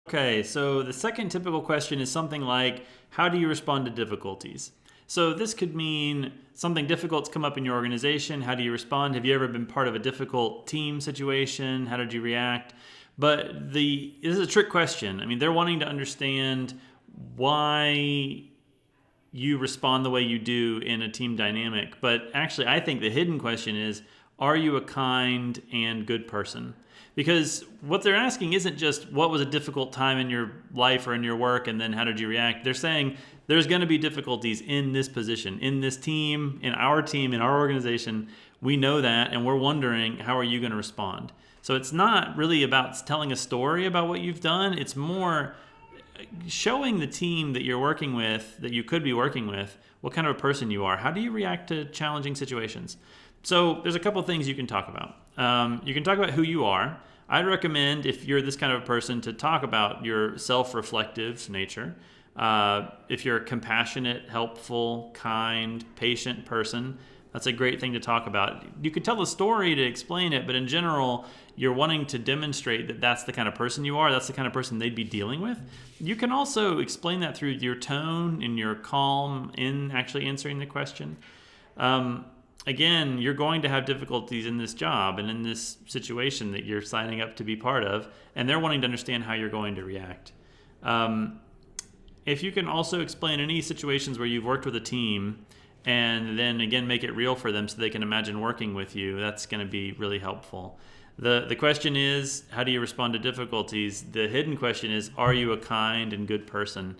Okay, so the second typical question is something like, how do you respond to difficulties? So this could mean something difficult's come up in your organization. How do you respond? Have you ever been part of a difficult team situation? How did you react? But this is a trick question. I mean, they're wanting to understand why you respond the way you do in a team dynamic. But actually, I think the hidden question is, are you a kind and good person? Because what they're asking isn't just what was a difficult time in your life or in your work and then how did you react. They're saying there's going to be difficulties in this position, in this team, in our organization. We know that, and we're wondering, how are you going to respond? So it's not really about telling a story about what you've done. It's more showing the team that you're working with, that you could be working with, what kind of a person you are. How do you react to challenging situations? So there's a couple of things you can talk about. You can talk about who you are. I'd recommend, if you're this kind of a person, to talk about your self-reflective nature. If you're a compassionate, helpful, kind, patient person, that's a great thing to talk about. You could tell a story to explain it, but in general, you're wanting to demonstrate that that's the kind of person you are. That's the kind of person they'd be dealing with. You can also explain that through your tone and your calm in actually answering the question. Again, you're going to have difficulties in this job and in this situation that you're signing up to be part of, and they're wanting to understand how you're going to react. If you can also explain any situations where you've worked with a team and then again make it real for them so they can imagine working with you, that's going to be really helpful. The question is, how do you respond to difficulties? The hidden question is, are you a kind and good person?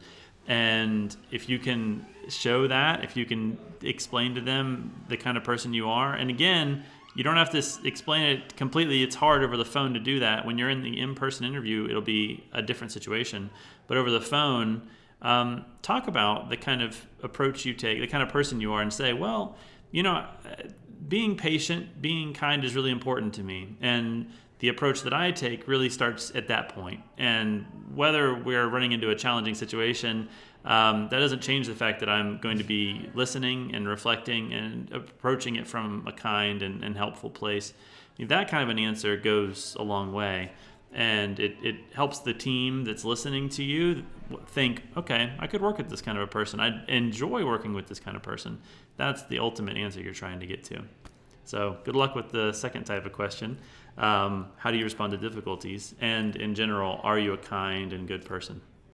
And if you can show that, if you can explain to them the kind of person you are, and again, you don't have to explain it completely. It's hard over the phone to do that. When you're in the in-person interview, it'll be a different situation. But over the phone, talk about the kind of approach you take, the kind of person you are, and say, well, being patient, being kind is really important to me. And the approach that I take really starts at that point. And whether we're running into a challenging situation, that doesn't change the fact that I'm going to be listening and reflecting and approaching it from a kind and helpful place. That kind of an answer goes a long way. And it helps the team that's listening to you think, okay, I could work with this kind of a person. I'd enjoy working with this kind of person. That's the ultimate answer you're trying to get to. So good luck with the second type of question. How do you respond to difficulties? And in general, are you a kind and good person?